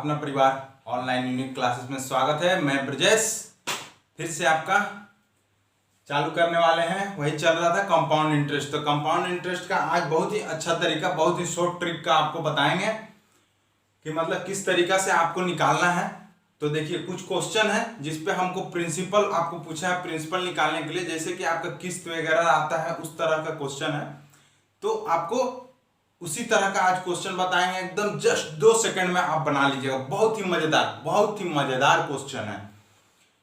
अपना परिवार online unique classes में स्वागत है। मैं ब्रजेश फिर से आपका चालू करने वाले हैं। वही चल रहा था कंपाउंड इंटरेस्ट। तो कंपाउंड इंटरेस्ट का आज बहुत ही अच्छा तरीका, बहुत ही शॉर्ट ट्रिक का आपको बताएंगे कि मतलब किस तरीका से आपको निकालना है। तो देखिए कुछ क्वेश्चन है जिसपे हमको प्रिंसिपल आपको पूछा है प्रिंसिपल निकालने के लिए, जैसे कि आपका किस्त वगैरह आता है उस तरह का क्वेश्चन है। तो आपको उसी तरह का आज क्वेश्चन बताएंगे, एकदम जस्ट 2 सेकंड में आप बना लीजिएगा। बहुत ही मजेदार क्वेश्चन है।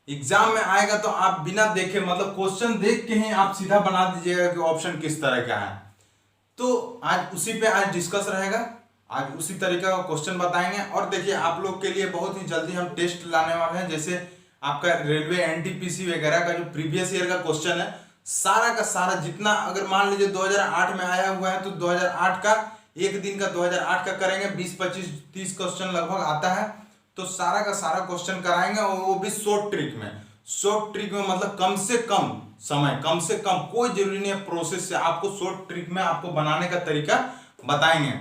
एग्जाम में आएगा तो आप बिना देखे मतलब क्वेश्चन देख के ही आप सीधा बना दीजिएगा कि ऑप्शन किस तरह का है। तो आज उसी पे आज डिस्कस रहेगा, आज उसी तरीका का क्वेश्चन बताएंगे। और देखिए आप लोग के लिए बहुत ही जल्दी हम टेस्ट लाने वाले हैं। जैसे आपका रेलवे एनटीपीसी वगैरह का जो प्रीवियस ईयर का क्वेश्चन है, सारा का सारा जितना, अगर मान लीजिए 2008 में आया हुआ है तो 2008 का एक दिन का 2008 का करेंगे, 20 25 30 क्वेश्चन लगभग आता है। तो सारा का सारा क्वेश्चन कराएंगे और वो भी शॉर्ट ट्रिक में। शॉर्ट ट्रिक में मतलब कम से कम समय, कम से कम, कोई जरूरी नहीं है प्रोसेस से, आपको शॉर्ट ट्रिक में आपको बनाने का तरीका बताएंगे।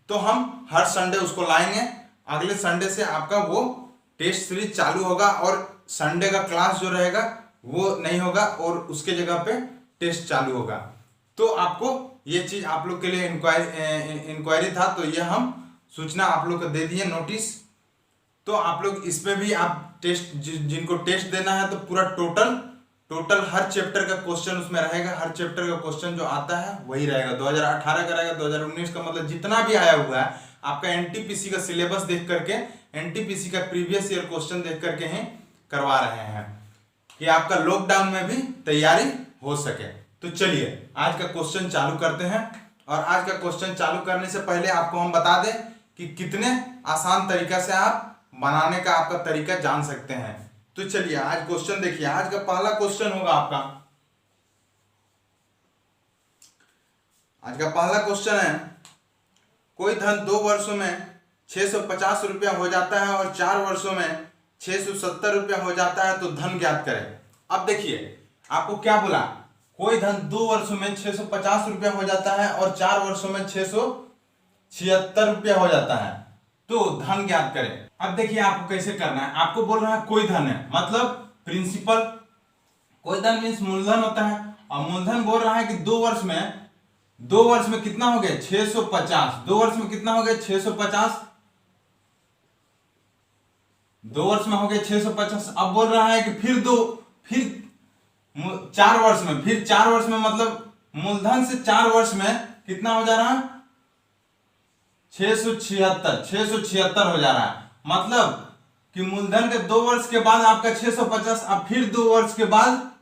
तो हम हर संडे उसको लाएंगे। अगले संडे से आपका वो टेस्ट सीरीज चालू होगा और संडे का क्लास जो रहेगा वो नहीं होगा और उसके जगह पे टेस्ट चालू होगा। तो आपको ये चीज आप लोग के लिए इंक्वायरी था, तो ये हम सूचना आप लोग को दे दिए, नोटिस। तो आप लोग इसमें भी आप टेस्ट जिनको टेस्ट देना है तो पूरा टोटल हर चैप्टर का क्वेश्चन उसमें रहेगा। हर चैप्टर का क्वेश्चन जो आता है वही रहेगा। 2018 का रहेगा, 2019 का, मतलब जितना भी आया हुआ है आपका एनटीपीसी का सिलेबस देख करके, एनटीपीसी का प्रीवियस ईयर क्वेश्चन देख करके ही करवा रहे हैं कि आपका लॉकडाउन में भी तैयारी हो सके। तो चलिए आज का क्वेश्चन चालू करते हैं। और आज का क्वेश्चन चालू करने से पहले आपको हम बता दें कि कितने आसान तरीका से आप बनाने का आपका तरीका जान सकते हैं। तो चलिए आज क्वेश्चन देखिए। आज का पहला क्वेश्चन होगा आपका, आज का पहला क्वेश्चन है, कोई धन 2 वर्षों में 650 रुपया हो जाता है और 4 वर्षों में 670 रुपया हो जाता है, तो धन ज्ञात करें। अब देखिए आपको क्या बोला, कोई धन 2 वर्षों में 650 रुपया हो जाता है और 4 वर्षों में 676 रुपया हो जाता है, तो धन ज्ञात करें। अब देखिए आपको कैसे करना है। आपको बोल रहा है कोई धन है, मतलब प्रिंसिपल। कोई धन मीन्स मूलधन होता है, और मूलधन बोल रहा है कि 2 वर्ष में कितना हो गया 650। 2 वर्ष में कितना हो गया 650, 2 वर्ष में हो गया 650। अब बोल रहा है कि फिर 4 वर्ष में, फिर 4 वर्ष में मतलब मूलधन से 4 वर्ष में कितना हो जा रहा है 676 हो जा रहा है। मतलब कि मूलधन के 2 वर्ष के बाद आपका 650, अब फिर 2 वर्ष के बाद,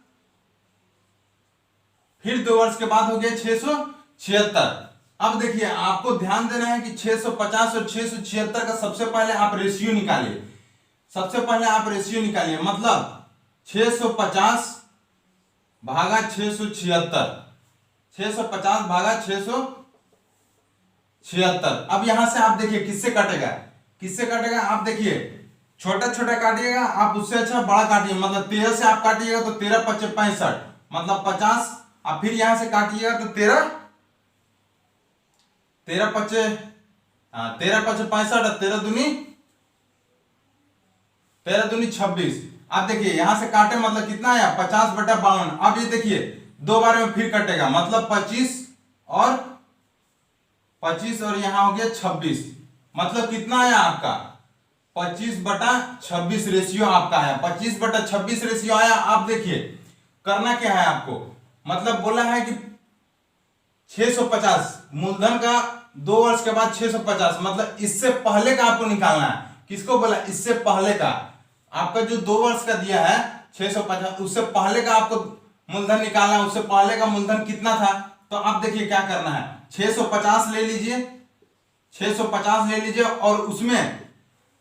हो गया 676। अब देखिए आपको ध्यान देना है कि 650 और 676 का सबसे पहले आप रेशियो निकालिए। मतलब 650 भागा 676, 650 भागा 676। अब यहां से आप देखिए किससे कटेगा, आप देखिए छोटा काटिएगा आप, उससे अच्छा बड़ा काटिए। मतलब 13 से आप काटिएगा तो 13 5 65, मतलब 50। अब फिर यहां से काटिएगा तो 13 5 65, 13 दूनी 26। अब देखिए यहां से काटे मतलब कितना आया 50/52। अब ये देखिए 2 बार में फिर कटेगा, मतलब 25 और यहां हो गया 26। मतलब कितना आया आपका 25/26 रेशियो आपका आया। 25/26 रेशियो आया। आप देखिए करना क्या है आपको, मतलब बोला है कि 650 मूलधन का 2 वर्ष के बाद 650, मतलब इससे पहले का आपको निकालना है। किसको बोला, इससे पहले का। आपका जो 2 वर्ष का दिया है 650, उससे पहले का आपको मूलधन निकालना है। उससे पहले का मूलधन कितना था, तो आप देखिए क्या करना है, 650 ले लीजिए, 650 ले लीजिए और उसमें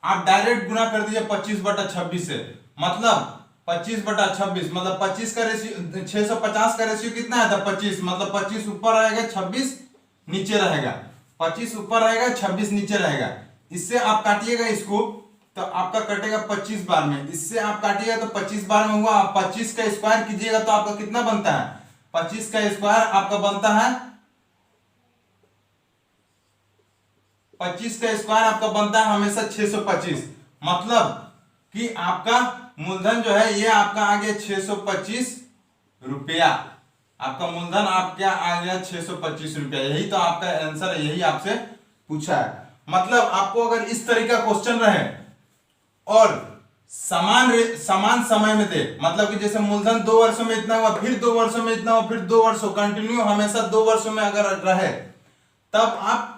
आप डायरेक्ट गुना कर दीजिए 25/26 से। मतलब 25/26, मतलब 25 का रेशियो, 650 का रेशियो कितना है था 25, मतलब 25 ऊपर रहेगा 26 नीचे रहेगा, 25 ऊपर रहेगा 26 नीचे रहेगा। इससे आप काटिएगा इसको तो आपका कटेगा 25 बार में, इससे आप काटिएगा तो 25 बार में हुआ। आप 25 का स्क्वायर कीजिएगा तो आपका कितना बनता है, 25 का स्क्वायर आपका बनता है 25 का स्क्वायर आपका बनता है हमेशा 625। मतलब कि आपका मूलधन जो है ये आपका आ गया 625 रुपया। आपका मूलधन आपका आ गया 625 रुपया। यही तो आपका आंसर है, यही आपसे पूछा है। मतलब आपको अगर इस तरह का क्वेश्चन रहे और समान समय में दे, मतलब कि जैसे मूलधन 2 वर्षों में इतना हुआ, फिर 2 वर्षों में इतना हुआ, फिर 2 वर्षों कंटिन्यू हमेशा 2 वर्षों में अगर रहे, तब आप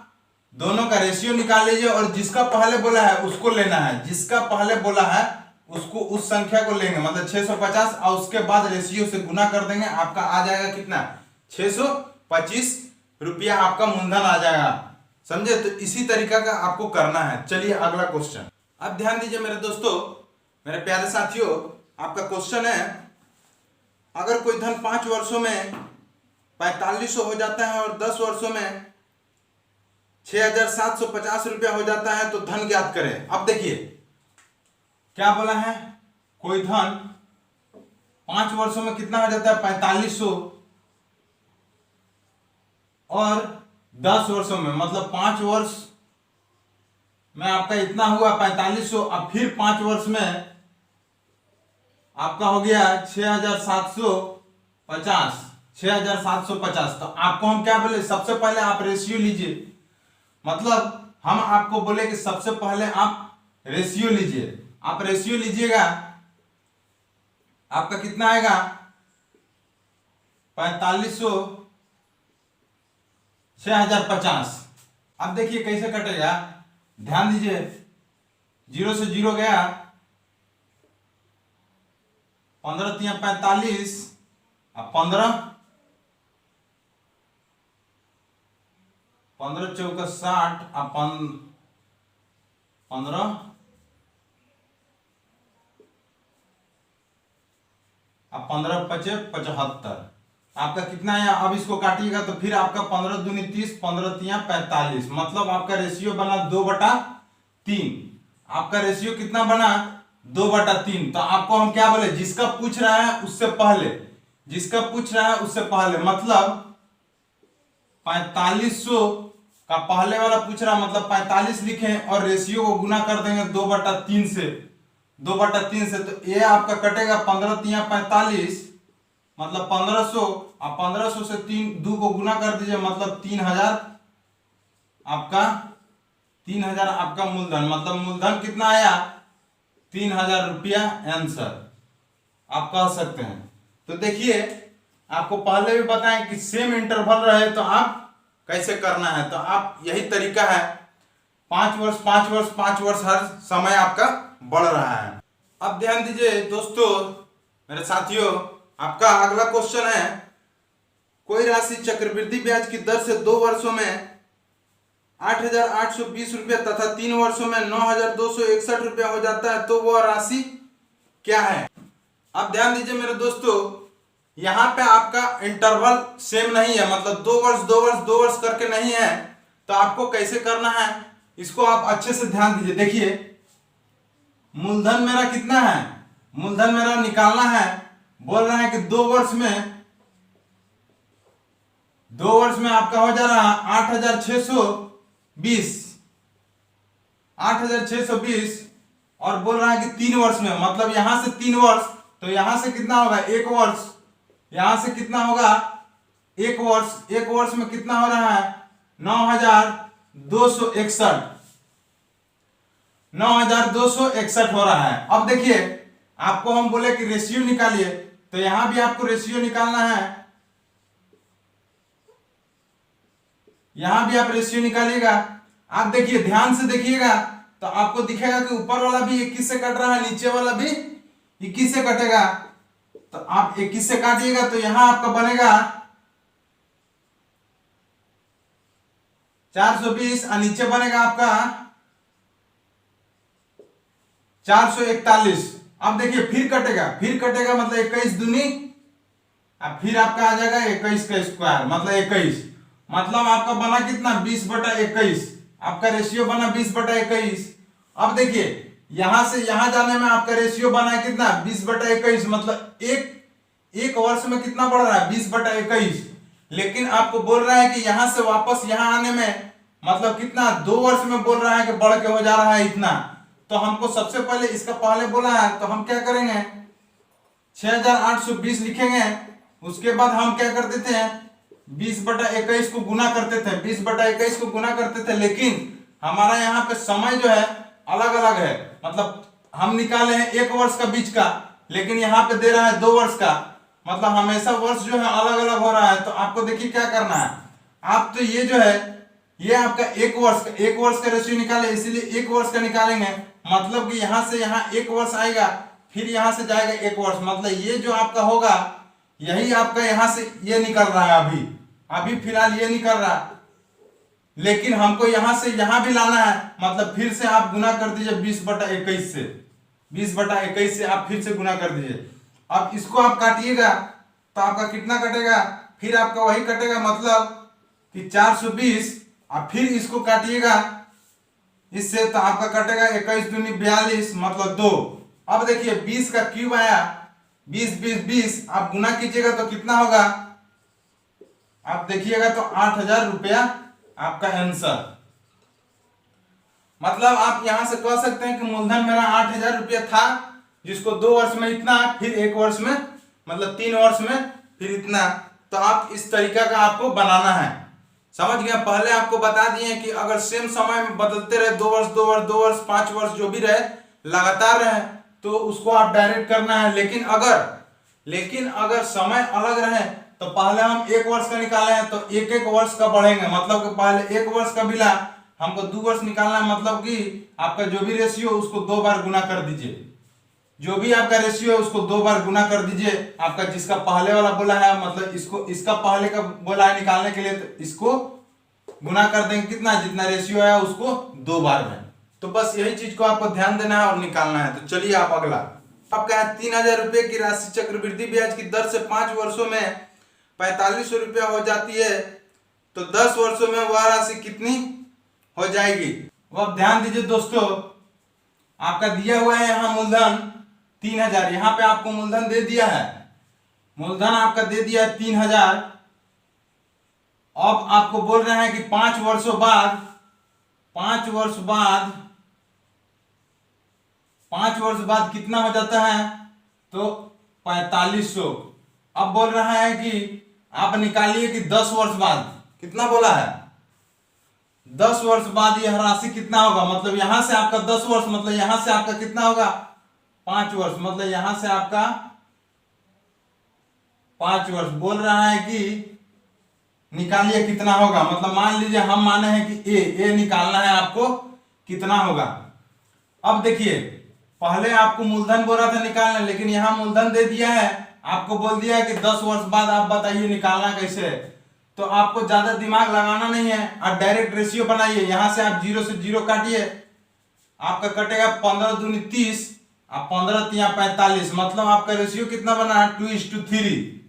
दोनों का रेशियो निकाल लीजिए और जिसका पहले बोला है उसको लेना है। जिसका पहले बोला है उसको, उस संख्या को लेंगे, मतलब 650, और उसके बाद रेशियो से गुना कर देंगे। आपका आ जाएगा कितना, 625 रुपया आपका मूलधन आ जाएगा। समझे? तो इसी तरीका का आपको करना है। चलिए अगला क्वेश्चन। अब ध्यान दीजिए मेरे दोस्तों, मेरे प्यारे साथियों, आपका क्वेश्चन है, अगर कोई धन 5 वर्षों में 4500 हो जाता है और 10 वर्षों में 6750 रुपया हो जाता है तो धन ज्ञात करें। अब देखिए क्या बोला है, कोई धन 5 वर्षों में कितना हो जाता है 4500 और 10 वर्षों में, मतलब 5 वर्ष में आपका इतना हुआ 4500, अब फिर 5 वर्ष में आपका हो गया 6750। तो आपको हम क्या बोले, सबसे पहले आप रेशियो लीजिए। मतलब हम आपको बोले कि सबसे पहले आप रेशियो लीजिए। आप रेशियो लीजिएगा, आपका कितना आएगा 4500 6050। अब देखिए कैसे कटेगा, ध्यान दीजिए, 0 से 0 गया, 15 तिया 45, अब 15 चौका 60, अब 15 अब 15 पचे 75। आपका कितना है, अब इसको काटिएगा तो फिर आपका 15 दूनी 30, 15 तिया 45, मतलब आपका रेशियो बना 2/3। आपका रेशियो कितना बना 2/3। तो आपको हम क्या बोले, जिसका पूछ रहा है उससे पहले, जिसका पूछ रहा है उससे पहले, मतलब 4500 का पहले वाला पूछ रहा, मतलब 45 लिखें और रेशियो को गुना कर देंगे 2/3 से, 2/3 से। तो ये आपका कटेगा 15 तिया 45, मतलब 1500, अब 1500 से 2 को गुना कर दीजिए, मतलब 3000 आपका मूलधन, मतलब मूलधन कितना आया 3000 रुपया आंसर आप कह सकते हैं। तो देखिए आपको पहले भी बताएं कि सेम इंटरवल रहे तो आप कैसे करना है। तो आप यही तरीका है, 5 वर्ष 5 वर्ष 5 वर्ष हर समय आपका बढ़ रहा है। अब ध्यान दीजिए दोस्तों, मेरे साथियों, आपका अगला क्वेश्चन है, कोई राशि चक्रवृद्धि ब्याज की दर से 2 वर्षों में 8820 रुपया तथा 3 वर्षों में 9261 रुपया हो जाता है तो वह राशि क्या है। अब ध्यान दीजिए मेरे दोस्तों, यहां पे आपका इंटरवल सेम नहीं है, मतलब 2 वर्ष 2 वर्ष 2 वर्ष करके नहीं है। तो आपको कैसे करना है, इसको आप अच्छे से ध्यान दीजिए। देखिए मूलधन मेरा कितना है, मूलधन मेरा निकालना है, बोल रहा है कि 2 वर्ष में आपका हो जा रहा है 8620 और बोल रहा है कि 3 वर्ष में, मतलब यहां से 3 वर्ष, तो यहां से कितना होगा 1 वर्ष, यहां से कितना होगा 1 वर्ष, 1 वर्ष में कितना हो रहा है 9261 हो रहा है। अब देखिए आपको हम बोले कि रेशियो निकालिए, तो यहां भी आपको रेशियो निकालना है, यहां भी आप रेशियो निकालिएगा। आप देखिए ध्यान से देखिएगा तो आपको दिखेगा कि ऊपर वाला भी 21 से कट रहा है, नीचे वाला भी 21 से कटेगा। तो आप 21 से काटिएगा तो यहां आपका बनेगा 420 और नीचे बनेगा आपका 441। अब देखिए फिर कटेगा मतलब 21 दूनी, अब फिर आपका आ जाएगा 21 का स्क्वायर, मतलब 21, मतलब आपका बना कितना 20/21। आपका रेशियो बना 20/21। अब देखिए यहां से यहां जाने में आपका रेशियो बना कितना 20/21, मतलब एक वर्ष में कितना बढ़ रहा है 20/21। लेकिन आपको बोल रहा है कि यहां से वापस यहां आने में मतलब कितना 2 वर्ष में बोल रहा है कि बढ़ के हो जा रहा है इतना। तो हमको सबसे पहले इसका पहले बोला है तो हम क्या करेंगे 6820 लिखेंगे। उसके बाद हम क्या कर देते हैं 20/21 को गुना करते थे, 20/21 को गुना करते थे। लेकिन हमारा यहाँ पे समय जो है अलग अलग है, मतलब हम निकाले हैं 1 वर्ष का बीच का, लेकिन यहाँ पे दे रहा है 2 वर्ष का, मतलब हमेशा वर्ष जो है अलग अलग हो रहा है। तो आपको देखिए क्या करना है, आप तो ये जो है ये आपका 1 वर्ष का रेशियो निकाले, इसीलिए 1 वर्ष का निकालेंगे। मतलब कि यहाँ से यहाँ 1 वर्ष आएगा, फिर यहाँ से जाएगा 1 वर्ष, मतलब ये जो आपका होगा यही आपका यहाँ से ये निकल रहा है। अभी फिलहाल ये निकल रहा है, लेकिन हमको यहाँ से यहाँ भी लाना है, मतलब फिर से आप गुना कर दीजिए 20/21 से, 20/21 से आप फिर से गुना कर दीजिए। अब इसको आप काटिएगा तो आपका कितना कटेगा, फिर आपका वही कटेगा, मतलब कि 420। अब फिर इसको काटिएगा इससे तो आपका कटेगा 21 दूनी 42, मतलब 2। अब देखिए 20 का क्यूब आया, 20 आप गुना कीजिएगा तो कितना होगा, आप देखिएगा तो 8000 रुपया आपका आंसर। मतलब आप यहां से कह सकते हैं कि मूलधन मेरा 8000 रुपया था, जिसको 2 वर्ष में इतना, फिर 1 वर्ष में, मतलब 3 वर्ष में फिर इतना। तो आप इस तरीका का आपको बनाना है, समझ गए। पहले आपको बता दिए कि अगर सेम समय में बदलते रहे 2 वर्ष 2 वर्ष 2 वर्ष 5 वर्ष जो भी रहे लगातार रहे तो उसको आप डायरेक्ट करना है। लेकिन अगर समय अलग रहे तो पहले हम 1 वर्ष का निकाले हैं तो 1 वर्ष का बढ़ेंगे, मतलब कि पहले 1 वर्ष का मिला हमको 2 वर्ष निकालना है, मतलब कि आपका जो भी रेशियो उसको 2 बार गुना कर दीजिए, जो भी आपका रेशियो है उसको 2 बार गुना कर दीजिए। आपका जिसका पहले वाला बोला है, मतलब इसको इसका पहले का बोला है निकालने के लिए, तो इसको गुना कर देंगे कितना, जितना रेशियो है उसको 2 बार में। तो बस यही चीज को आपको ध्यान देना है और निकालना है। तो चलिए आप अगला, आपका 3000 रुपये की राशि चक्रवृद्धि ब्याज की दर से 5 वर्षों में 4500 रुपया हो जाती है, तो 10 वर्षों में वह राशि कितनी हो जाएगी। वो आप ध्यान दीजिए दोस्तों, आपका दिया हुआ है यहाँ मूलधन 3000, यहाँ पे आपको मूलधन दे दिया है, मूलधन आपका दे दिया है 3000। अब आपको बोल रहे हैं कि 5 वर्षों बाद 5 वर्ष बाद कितना हो जाता है, तो 4500। अब बोल रहा है कि आप निकालिए कि 10 वर्ष बाद कितना बोला है, 10 वर्ष बाद यह राशि कितना होगा। मतलब यहां से आपका 10 वर्ष, मतलब यहां से आपका कितना होगा 5 वर्ष, मतलब यहां से आपका 5 वर्ष बोल रहा है कि निकालिए कितना होगा। मतलब मान लीजिए हम माने हैं कि ए निकालना है आपको कितना होगा। अब देखिए पहले आपको मूलधन बोल रहा था निकालना, लेकिन यहां मूलधन दे दिया है, आपको बोल दिया है कि 10 वर्ष बाद आप बताइए निकालना कैसे है। तो आपको ज्यादा दिमाग लगाना नहीं है, आप डायरेक्ट रेशियो बनाइए। यहां से आप 0 से 0 काटिए, आपका कटेगा 15 दूनी 30, आप 15 तिया 45, मतलब आपका रेशियो कितना बना है 2:3।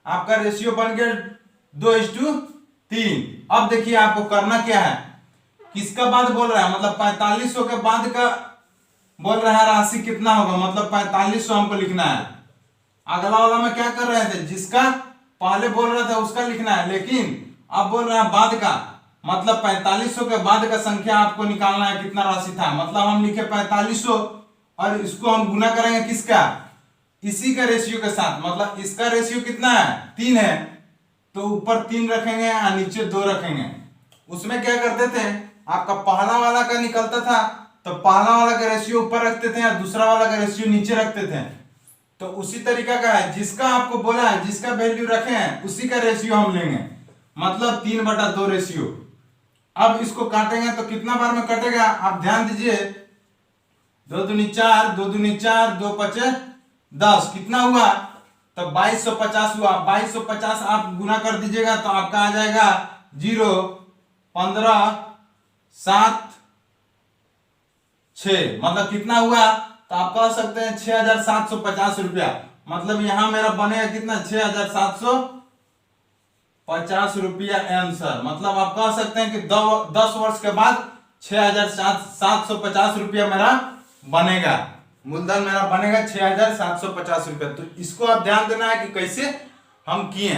आपका रेशियो बन गया 2:3। अब देखिए आपको करना क्या है, किसका बाद बोल रहा है, मतलब 4500 के बाद का बोल रहा है राशि कितना होगा, मतलब 4500 हमको लिखना है। अगला वाला में क्या कर रहे थे, जिसका पहले बोल रहा था उसका लिखना है, लेकिन अब बोल रहा है बाद का, मतलब 4500 के बाद का संख्या आपको निकालना है कितना राशि था। मतलब हम लिखे 4500 और इसको हम गुना करेंगे किसका, इसी का रेशियो के साथ। मतलब इसका रेशियो कितना है 3 है, तो ऊपर 3 रखेंगे और नीचे 2 रखेंगे। उसमें क्या करते थे, आपका पहला वाला का निकलता था तो पहला वाला का रेशियो ऊपर रखते थे और दूसरा वाला का रेशियो नीचे रखते थे। तो उसी तरीका का है, जिसका आपको बोला है, जिसका वैल्यू रखे हैं उसी का रेशियो हम लेंगे, मतलब 3/2 रेशियो। अब इसको काटेंगे तो कितना बार में कटेगा, आप ध्यान दीजिए, 2 दूनी 4, 2 दूनी 4, 2 पचे 10, कितना हुआ, तो 2250 हुआ। 2250 आप गुना कर दीजिएगा तो आपका आ जाएगा 0, 15, 7, 6, मतलब कितना हुआ, तो आप कह सकते हैं 6750 रुपया। मतलब यहां मेरा बनेगा कितना 6750 रुपया आंसर। मतलब आप कह सकते हैं कि 10 वर्ष के बाद 6750 रुपया मेरा बनेगा, मूलधन मेरा बनेगा 6750 रुपया। तो इसको आप ध्यान देना है कि कैसे हम किए,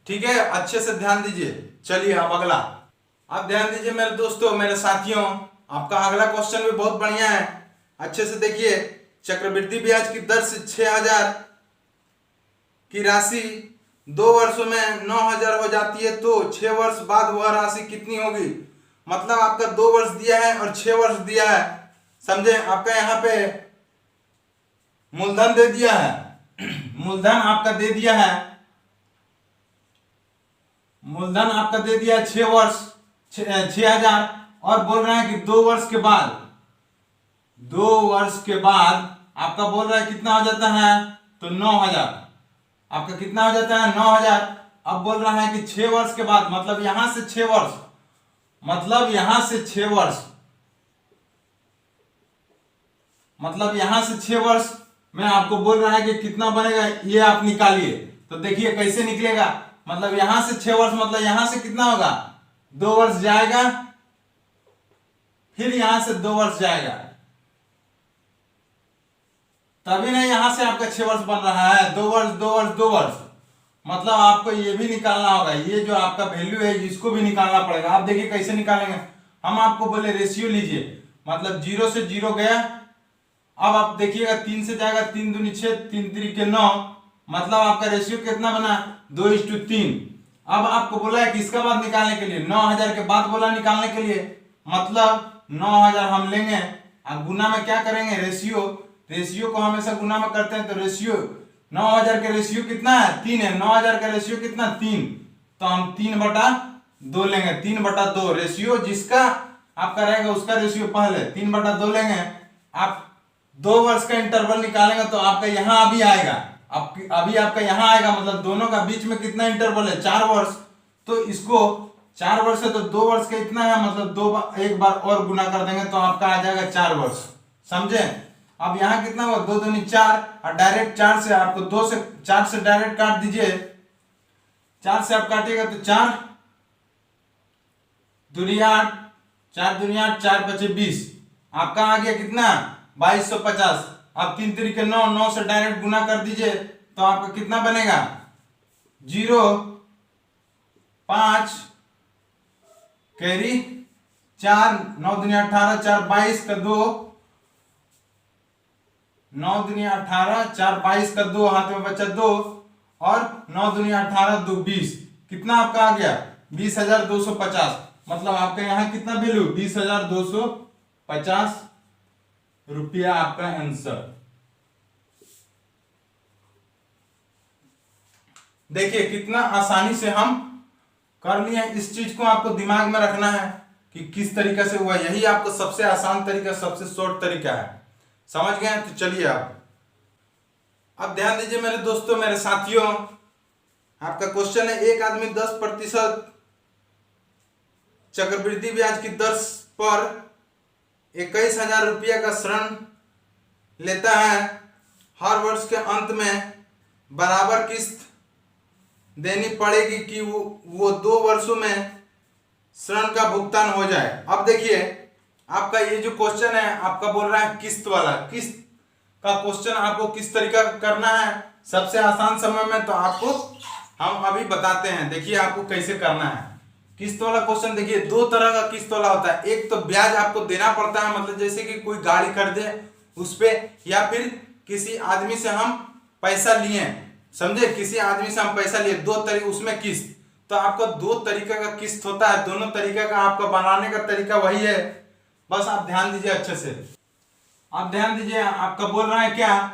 ठीक है, अच्छे से ध्यान दीजिए। चलिए अब अगला, अब ध्यान दीजिए मेरे दोस्तों, मेरे साथियों, आपका अगला क्वेश्चन भी बहुत बढ़िया है। अच्छे से देखिए, चक्रवृद्धि ब्याज की दर से 6,000 की राशि 2 वर्षों में 9,000 हो जाती है, तो 6 वर्ष बाद वह राशि कितनी होगी। मतलब आपका 2 वर्ष दिया है और 6 वर्ष दिया है, समझे। आपका यहाँ पे मूलधन दे दिया है, मूलधन आपका दे दिया है, मूलधन आपका दे दिया है 6 वर्ष 6,000, और बोल रहे हैं कि 2 वर्ष के बाद, 2 वर्ष के बाद आपका बोल रहा है कितना हो जाता है, तो 9,000। आपका कितना हो जाता है, 9,000। अब बोल रहा है कि 6 वर्ष के बाद, मतलब यहां से 6 वर्ष, मतलब यहां से 6 वर्ष, मतलब यहां से 6 वर्ष में आपको बोल रहा है कि कितना बनेगा, ये आप निकालिए। तो देखिए कैसे निकलेगा, मतलब यहां से 6 वर्ष, मतलब यहां से कितना होगा, 2 वर्ष जाएगा, फिर यहां से 2 वर्ष जाएगा, तभी नहीं यहां से आपका 6 वर्ष बन रहा है। 2 वर्ष 2 वर्ष 2 वर्ष, मतलब आपको ये भी निकालना होगा, ये जो आपका वैल्यू है इसको भी निकालना पड़ेगा। आप देखिए कैसे निकालेंगे। हम आपको बोले रेशियो लीजिए, मतलब 0 से 0 गया। अब आप देखिएगा 3 से जाएगा, 3 दूनी 6, 3 3 9, मतलब आपका रेशियो कितना बना, 2:3। अब आपको बोला है कि इसका बाद निकालने के लिए 9,000 के बाद बोला निकालने के लिए, मतलब 9,000 हम लेंगे, अब गुना में क्या करेंगे, रेशियो, रेशियो को हमेशा गुना में करते हैं। तो रेशियो 9,000 का रेशियो कितना है, 3 है। 9,000 का रेशियो कितना, 3, तो हम 3/2 लेंगे। 3/2 रेशियो जिसका आपका रहेगा उसका रेशियो पहले 3/2 लेंगे। आप 2 वर्ष का इंटरवल निकालेंगे तो आपका यहाँ अभी आएगा, अभी आपका यहाँ आएगा, मतलब दोनों का बीच में कितना इंटरवल है, 4 वर्ष। तो इसको 4 वर्ष है तो 2 वर्ष का इतना है, मतलब एक बार और गुना कर देंगे तो आपका आ जाएगा 4 वर्ष, समझे। अब यहाँ कितना हुआ, 2 दूनी 4, और डायरेक्ट 4 से आपको 2 से 4 से डायरेक्ट काट दीजिए। 4 से आप काटिएगा तो 4 दूनी 8, 4 दूनी 8, 4 5 20, आपका आ गया कितना, 2250। अब 3 3 9, 9 से डायरेक्ट गुना कर दीजिए तो आपका कितना बनेगा, 0 5 कैरी 4, 9 दूनी 18, 4 22 का 2, 9 दूनी 18, 4 22 का 2, हाथ में बचा 2, और 9 दूनी 18, 2 20, कितना आपका आ गया, 20,250। मतलब आपका यहाँ कितना वैल्यू, 20,250 रुपया आपका आंसर। देखिए कितना आसानी से हम कर लिए। इस चीज को आपको दिमाग में रखना है कि किस तरीके से हुआ, यही आपको सबसे आसान तरीका, सबसे शॉर्ट तरीका है, समझ गए। तो चलिए अब ध्यान दीजिए मेरे दोस्तों, मेरे साथियों, आपका क्वेश्चन है, एक आदमी 10% चक्रवृद्धि ब्याज की दर पर 21,000 रुपया का ऋण लेता है। हर वर्ष के अंत में बराबर किस्त देनी पड़ेगी कि वो 2 वर्षों में ऋण का भुगतान हो जाए। अब देखिए आपका ये जो क्वेश्चन है, आपका बोल रहा है किस्त वाला, किस्त का क्वेश्चन आपको किस तरीका करना है सबसे आसान समय में, तो आपको हम अभी बताते हैं। देखिए आपको कैसे करना है किस्त वाला क्वेश्चन। देखिए 2 तरह का किस्त वाला होता है। एक तो ब्याज आपको देना पड़ता है, मतलब जैसे कि कोई गाड़ी खरीदे उस पे, या फिर किसी आदमी से हम पैसा लिए, समझे, किसी आदमी से हम पैसा लिए, 2 तरीके उसमें किस्त। तो आपका 2 तरीके का किस्त होता है, दोनों तरीके का आपका बनाने का तरीका वही है, बस आप ध्यान दीजिए अच्छे से। आप ध्यान दीजिए, आपका बोल रहा है क्या,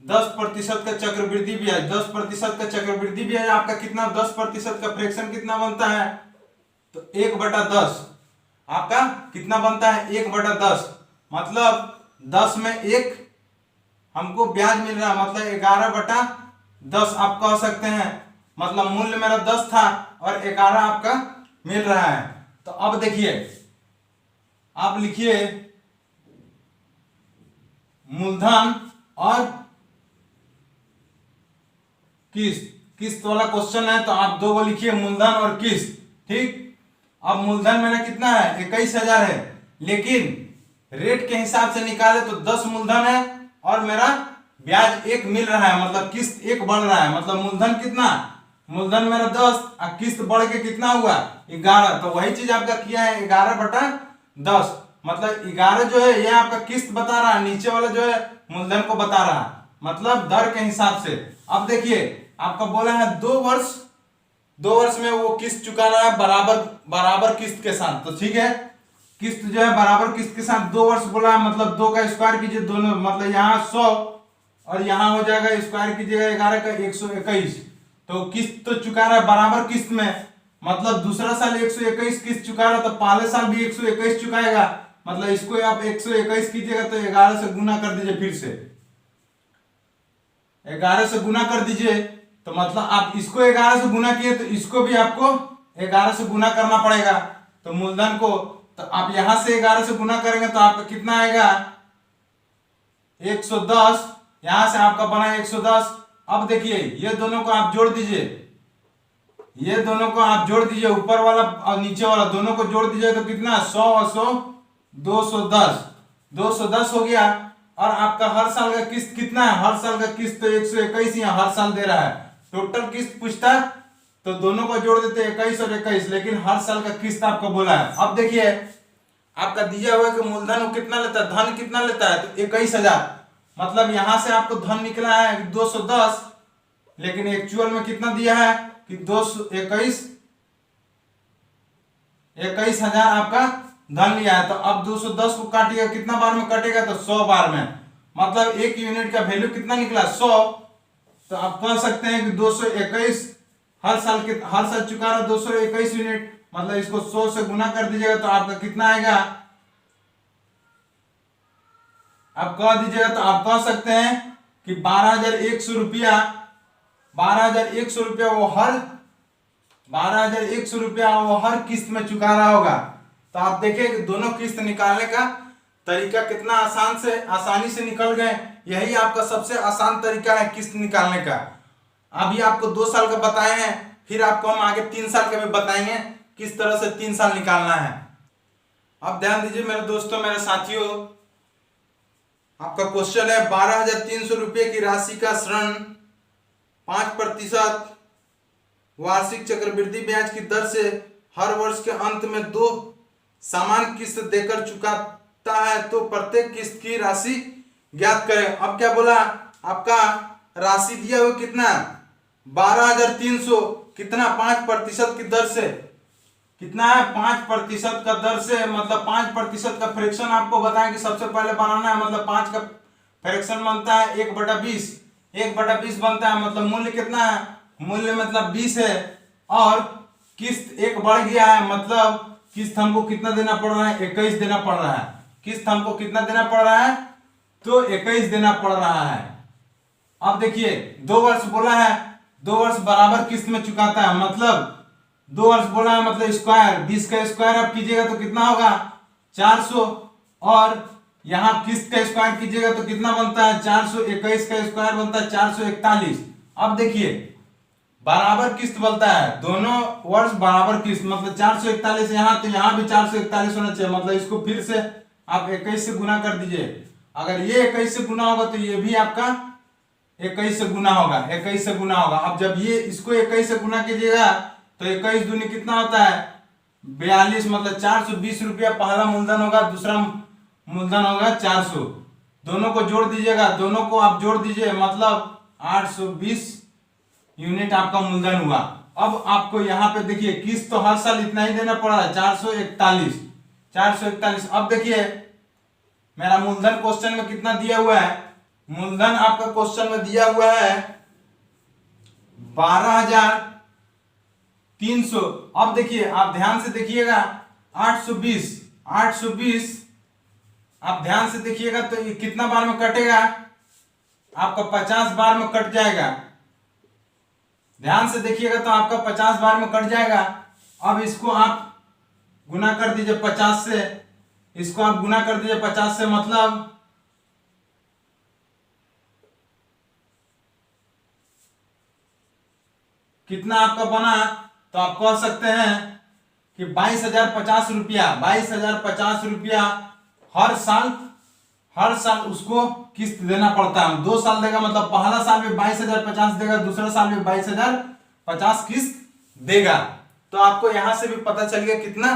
10% का चक्रवृद्धि ब्याज, 10% का चक्रवृद्धि ब्याज आपका कितना, 10% का फ्रैक्शन कितना बनता है, तो 1/10 आपका कितना बनता है, 1/10, मतलब 10 में 1 हमको ब्याज मिल रहा है, मतलब 11/10 आप कह सकते हैं। मतलब मूल्य मेरा 10 था और 11 आपका मिल रहा है। तो अब देखिए आप लिखिए मूलधन और किस्त, किस्त वाला क्वेश्चन है तो आप 2 लिखिए, मूलधन और किस्त, ठीक। अब मूलधन मेरा कितना है, 21,000 है, लेकिन रेट के हिसाब से निकाले तो 10 मूलधन है और मेरा ब्याज 1 मिल रहा है, मतलब किस्त 1 बढ़ रहा है। मतलब मूलधन कितना, मूलधन मेरा 10 और किस्त बढ़ के कितना हुआ 11, तो वही चीज आपका किया है 11/10, मतलब 11 जो है ये आपका किस्त बता रहा है, नीचे वाला जो है मूलधन को बता रहा है, मतलब दर के हिसाब से। अब देखिए आपका बोला है 2 वर्ष में वो किस्त चुका रहा है बराबर किस्त के साथ, तो ठीक है किस्त जो है बराबर किस्त के साथ 2 वर्ष बोला है, मतलब 2 का स्क्वायर कीजिए दोनों, मतलब यहाँ 100 और यहाँ हो जाएगा स्क्वायर कीजिएगा 11 का 121, तो किस्त तो चुका रहा है बराबर किस्त में, मतलब दूसरा साल 121 किस्त चुका रहा, तो पहले साल भी 121 चुकाएगा, मतलब इसको आप 121 कीजिएगा तो 11 से गुना कर दीजिए, फिर से 11 से गुना कर दीजिए, तो मतलब आप इसको 11 से गुना किए तो इसको भी आपको 11 से गुना करना पड़ेगा, तो मूलधन को, तो आप यहां से 11 से गुना करेंगे तो आपका कितना आएगा 110, यहां से आपका बना 110। अब देखिए ये दोनों को आप जोड़ दीजिए, ये दोनों को आप जोड़ दीजिए, ऊपर वाला और नीचे वाला दोनों को जोड़ दीजिए तो कितना 100 और 100 210 हो गया। और आपका हर साल का किस्त कितना है, हर साल का किस्त तो 121 यहाँ हर साल दे रहा है, टोटल किस्त पूछता तो दोनों को जोड़ देते 21 और 21, लेकिन हर साल का किस्त आपको बोला है। अब देखिए आपका दिया हुआ है कि मूलधन कितना लेता है, धन कितना लेता है, तो 21,000, मतलब यहां से आपको धन निकला है 210, लेकिन एक्चुअल में कितना दिया है कि 21,000 आपका धन लिया है। तो अब 210 को काटिएगा कितना बार में कटेगा, तो 100 बार में, मतलब 1 यूनिट का वैल्यू कितना निकला 100, तो आप कह सकते हैं कि 221 हर साल चुका रहा 221 यूनिट, मतलब इसको 100 से गुना कर दीजिएगा तो आपका कितना आएगा, आप कह दीजिएगा, तो आप कह सकते हैं कि 12,100 रुपया, 12,100 रुपया वो हर 12,100 रुपया वो हर किस्त में चुका रहा होगा। तो आप देखिए कि दोनों किस्त निकालने का तरीका कितना आसानी से निकल गए, यही आपका सबसे आसान तरीका है किस्त निकालने का। अभी आपको 2 साल का बताए हैं, फिर आपको हम आगे 3 साल का भी बताएंगे किस तरह से 3 साल निकालना है। अब ध्यान दीजिए मेरे दोस्तों, मेरे साथियों, आपका क्वेश्चन है 12,300 रुपये की राशि का ऋण 5% वार्षिक चक्रवृद्धि ब्याज की दर से हर वर्ष के अंत में 2 समान किस्त देकर चुकाता है, तो प्रत्येक किस्त की राशि ज्ञात करें। अब क्या बोला, आपका राशि दिया हुआ कितना 12,300, कितना 5% की दर से, कितना है 5% का दर से, मतलब 5% का फ्रैक्शन आपको बताएं कि सबसे पहले बनाना है, मतलब 5 का फ्रैक्शन बनता है 1/20, 1/20 बनता है, मतलब मूल्य कितना है, मूल्य मतलब 20 है, और किस्त 1 बढ़ गया है, मतलब किस्त हमको कितना देना पड़ रहा है 21 देना पड़ रहा है, किस्त हमको कितना देना पड़ रहा है, तो 21 देना पड़ रहा है। अब देखिए 2 वर्ष बोला है, 2 वर्ष बराबर किस्त में चुकाता है, मतलब 2 वर्ष बोला है, मतलब स्क्वायर 20 का स्क्वायर आप कीजिएगा तो कितना होगा 400, और यहाँ किस्त का स्क्वायर कीजिएगा तो कितना बनता है 421 का स्क्वायर बनता है 441। अब देखिए बराबर किस्त बनता है, दोनों वर्ष बराबर किस्त, मतलब 441 यहाँ, तो यहाँ भी 441 होना चाहिए, मतलब इसको फिर से आप 21 से गुना कर दीजिए, अगर ये 21 से गुना होगा तो ये भी आपका 21 से गुना होगा, 21 से गुना होगा। अब जब ये इसको 21 से गुना कीजिएगा तो 21 दूनी कितना होता है 42, मतलब 420 रुपया पहला मूलधन होगा, दूसरा मूलधन होगा 400, दोनों को जोड़ दीजिएगा, दोनों को आप जोड़ दीजिए, मतलब 820 यूनिट आपका मूलधन हुआ। अब आपको यहाँ पे देखिए किस्त तो हर साल इतना ही देना पड़ रहा है 441। अब देखिए मेरा मूलधन क्वेश्चन में कितना दिया हुआ है, मूलधन आपका क्वेश्चन में दिया हुआ है 12,300। अब देखिए आप ध्यान से देखिएगा 820 आप ध्यान से देखिएगा तो ये कितना बार में कटेगा, आपका 50 बार में कट जाएगा, ध्यान से देखिएगा तो आपका 50 बार में कट जाएगा। अब इसको आप गुना कर दीजिए 50 से, इसको आप गुना कर दीजिए 50 से, मतलब कितना आपका बना, तो आप कह सकते हैं कि 22,050 रुपया, 22,050 रुपया हर साल उसको किस्त देना पड़ता है। 2 साल देगा, मतलब पहला साल भी 22,050 देगा, दूसरा साल भी 22,050 50 किस्त देगा। तो आपको यहां से भी पता चल गया कितना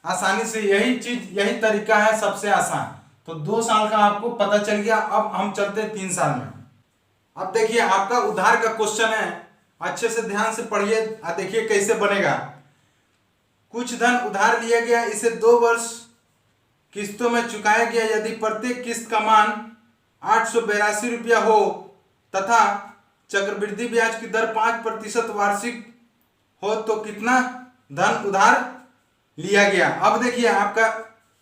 आसानी से, यही चीज, यही तरीका है सबसे आसान। तो 2 साल का आपको पता चल गया। अब हम चलते हैं 3 साल में। अब देखिए आपका उधार का क्वेश्चन है, अच्छे से ध्यान से पढ़िए, देखिए कैसे बनेगा। कुछ धन उधार लिया गया, इसे 2 वर्ष किस्तों में चुकाया गया। यदि प्रत्येक किस्त का मान 882 रुपया हो तथा चक्रवृद्धि ब्याज की दर 5% वार्षिक हो तो कितना धन उधार लिया गया। अब देखिए आपका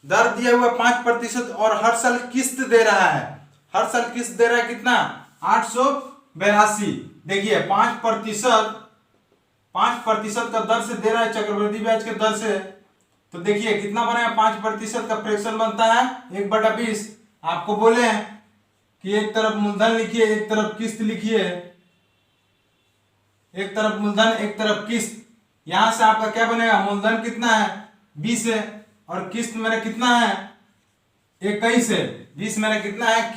दर दिया हुआ 5% और हर साल किस्त दे रहा है। हर साल किस्त दे रहा है कितना, 882। देखिए 5% का दर से दे रहा है, चक्रवृद्धि ब्याज के दर से। तो देखिए कितना बनेगा, 5% का फ्रैक्शन बनता है 1/20। आपको बोले हैं कि एक तरफ मूलधन लिखिए, एक तरफ किस्त लिखिए, एक तरफ मूलधन एक तरफ किस्त। यहां से आपका क्या बनेगा, मूलधन कितना है 20 है और किस्त मेरा कितना है 21 है। 20 मेरा कितना है,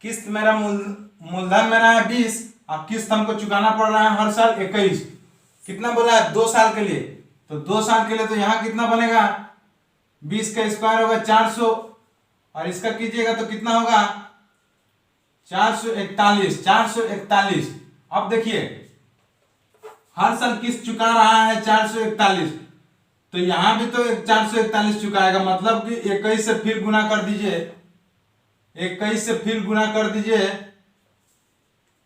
किस्त मेरा मूलधन मेरा है 20 और किस्त हमको चुकाना पड़ रहा है हर साल 21। कितना बोला है, 2 साल के लिए। तो 2 साल के लिए तो यहाँ कितना बनेगा, 20 का स्क्वायर होगा 400 और इसका कीजिएगा तो कितना होगा 441। अब देखिए हर साल किस्त चुका रहा है 441, तो यहां भी तो 441 चुकाएगा, मतलब कि 21 से फिर गुना कर दीजिए, 21 से फिर गुना कर दीजिए,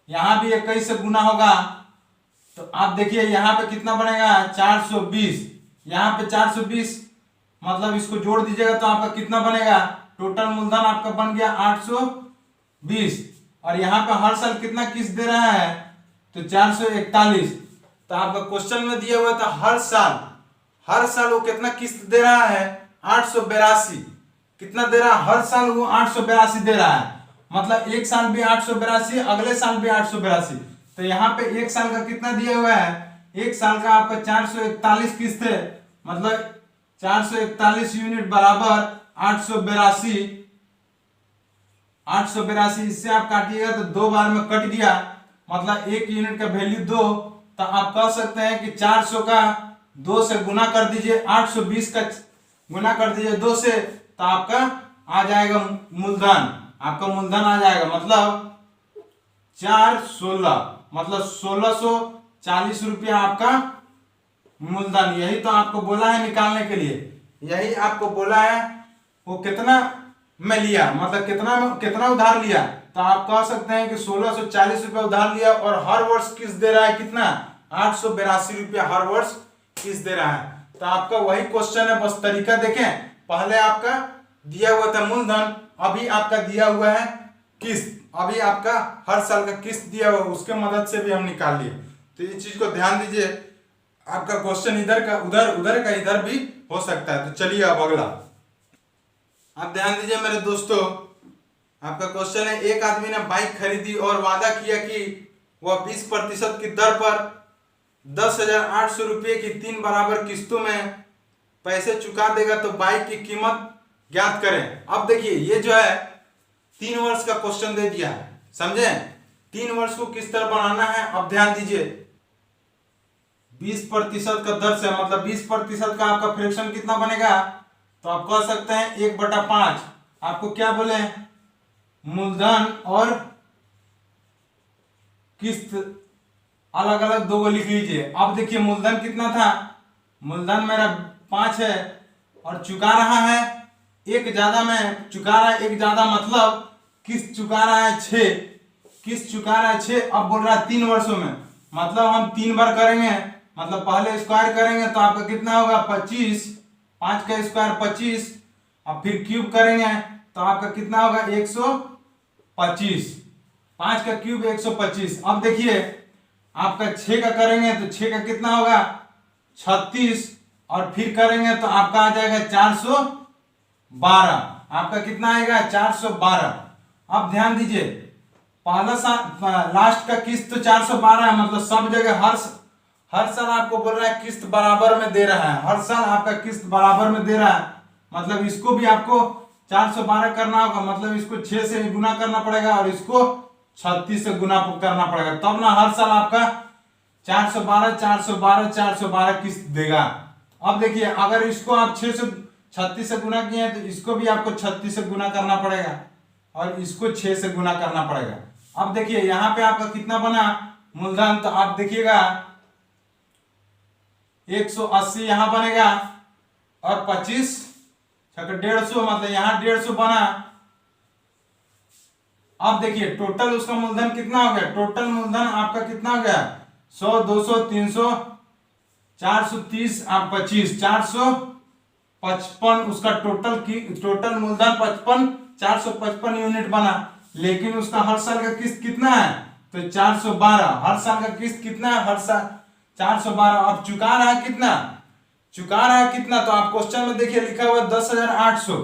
यहां भी 21 से गुना होगा। तो आप देखिए यहाँ पे कितना बनेगा 420, यहाँ पे 420, मतलब इसको जोड़ दीजिएगा तो आपका कितना बनेगा, टोटल मूलधन आपका बन गया 820 और यहाँ पे हर साल कितना किस्त दे रहा है तो 441। तो आपका क्वेश्चन में दिया हुआ था हर साल वो कितना किस्त दे रहा है 882। कितना दे रहा है, हर साल वो 882 दे रहा है, मतलब एक साल भी 882, अगले साल भी 882। तो यहाँ पे एक साल का कितना दिया हुआ है, एक साल का आपका 441 किस्त है, मतलब 441 यूनिट बराबर 882। इससे आप काटिएगा तो 2 बार में कट गया, मतलब 1 यूनिट का वैल्यू 2। तो आप कह सकते हैं कि 400 का 2 से गुना कर दीजिए, 820 का गुना कर दीजिए 2 से, तो आपका आ जाएगा मूलधन, आपका मूलधन आ जाएगा मतलब 416, मतलब 1640 रुपया आपका मूलधन। यही तो आपको बोला है निकालने के लिए, यही आपको बोला है वो कितना में लिया, मतलब कितना उधार लिया। तो आप कह सकते हैं कि 1640 रुपया उधार लिया और हर वर्ष किस्त दे रहा है कितना, 882 रुपया हर वर्ष किस्त दे रहा है। तो आपका वही क्वेश्चन है, बस तरीका देखें। पहले आपका दिया हुआ था मूलधन, अभी आपका दिया हुआ है किस्त, अभी आपका हर साल का किस्त दिया हुआ, उसके मदद से भी हम निकाल लिए। तो ये चीज को ध्यान दीजिए, आपका क्वेश्चन इधर का उधर का इधर भी हो सकता है। तो चलिए अब अगला आप ध्यान दीजिए मेरे दोस्तों, आपका क्वेश्चन है एक आदमी ने बाइक खरीदी और वादा किया कि वह 20% की दर पर 10,800 रुपये की 3 बराबर किस्तों में पैसे चुका देगा, तो बाइक की कीमत ज्ञात करें। अब देखिए ये जो है 3 वर्ष का क्वेश्चन दे दिया है, समझे, 3 वर्ष को किस तरह बनाना है। अब ध्यान दीजिए 20% का दर से, मतलब 20% का आपका फ्रैक्शन कितना बनेगा, तो आप कह सकते हैं 1/5। आपको क्या बोले, मूलधन और किस्त अलग अलग 2 लिख लीजिए। अब देखिए मूलधन कितना था, मूलधन मेरा 5 है और चुका रहा है 1 ज्यादा, में चुका रहा है 1 ज्यादा, मतलब किस्त चुका रहा है 6, किस्त चुका रहा है 6। अब बोल रहा है 3 वर्षों में, मतलब हम 3 बार करेंगे, मतलब पहले स्क्वायर करेंगे तो आपका कितना होगा 25, 5 का स्क्वायर 25, अब फिर क्यूब करेंगे तो आपका कितना होगा 125, 5 का क्यूब 125। अब देखिए आपका 6 का करेंगे तो 6 का कितना होगा 36 और फिर करेंगे तो आपका आ जाएगा 412, आपका कितना आएगा 412। अब ध्यान दीजिए पहला साल लास्ट का किस्त तो 412 है, मतलब सब जगह हर साल आपको बोल रहा है किस्त बराबर में दे रहा है, हर साल आपका किस्त बराबर में दे रहा है, मतलब इसको भी आपको 412 करना होगा, मतलब इसको 6 से गुना करना पड़ेगा और इसको 36 से गुना करना पड़ेगा, तब ना हर साल आपका 412 412 412 किस्त देगा। अब देखिए अगर इसको आप 636 से गुना किए हैं तो इसको भी आपको 36 से गुना करना पड़ेगा और इसको 6 से गुना करना पड़ेगा। अब देखिए यहाँ पे आपका कितना बना मूलधन, तो आप देखिएगा 180 यहाँ बनेगा और 25 150 मतलब यहाँ 150 बना। अब देखिए टोटल उसका मूलधन कितना हो गया, टोटल मूलधन आपका कितना हो गया 100 200 300 430 आप 25 455 उसका टोटल मूलधन 55 455 यूनिट बना। लेकिन उसका हर साल का किस्त कितना है तो 412, हर साल का किस्त कितना है हर साल 412। अब चुका रहा है कितना तो आप क्वेश्चन में देखिए लिखा हुआ 10,800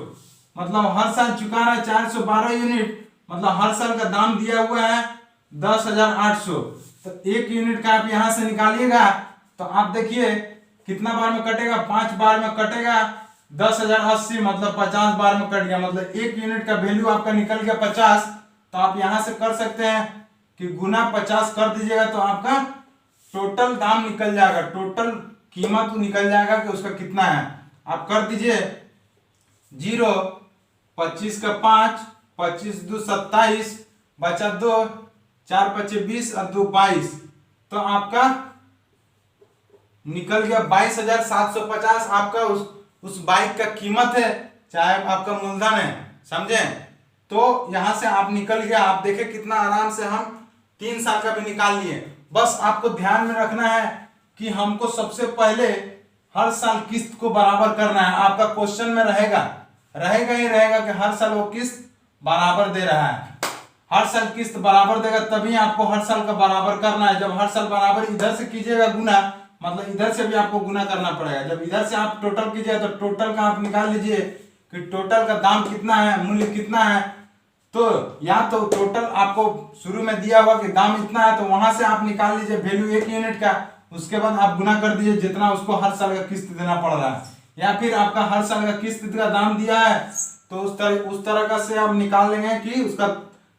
मतलब हर साल चुका रहा है 412 यूनिट, मतलब हर साल का दाम दिया हुआ है 10,800। तो एक यूनिट का आप यहां से निकालिएगा तो आप देखिए कितना बार में कटेगा, 5 बार में कटेगा 10,080 मतलब 50 बार में कट गया, मतलब एक यूनिट का वैल्यू आपका निकल गया 50। तो आप यहां से कर सकते हैं कि गुना 50 कर दीजिएगा तो आपका टोटल दाम निकल जाएगा, टोटल कीमत निकल जाएगा कि उसका कितना है। आप कर दीजिए 0 25 का 5 25 2 27 बचा 2 4 5 20 और 2 22 तो आपका निकल गया 22,750 आपका उस बाइक का कीमत है, चाहे आपका मूलधन है, समझे। तो यहां से आप निकल गया, आप देखे कितना आराम से हम 3 साल का भी निकाल लिए। बस आपको ध्यान में रखना है कि हमको सबसे पहले हर साल किस्त को बराबर करना है। आपका क्वेश्चन में रहेगा ही रहेगा कि हर साल वो किस्त बराबर दे रहा है, हर साल किस्त बराबर देगा तभी आपको हर साल का बराबर करना है। जब हर साल बराबर इधर से कीजिएगा गुना, मतलब इधर से भी आपको गुना करना पड़ेगा। जब इधर से आप टोटल कीजिएगा तो टोटल का आप निकाल लीजिए कि टोटल का दाम कितना है, मूल्य कितना है। तो या तो टोटल आपको शुरू में दिया हुआ कि दाम इतना है तो वहां से आप निकाल लीजिए वैल्यू 1 यूनिट का, उसके बाद आप गुना कर दीजिए जितना उसको हर साल का किस्त देना पड़ रहा है। या फिर आपका हर साल का किस्त का दाम दिया है तो उस तरह का से आप निकाल लेंगे कि उसका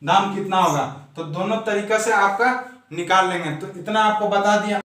दाम कितना होगा। तो दोनों तरीका से आपका निकाल लेंगे। तो इतना आपको बता दिया।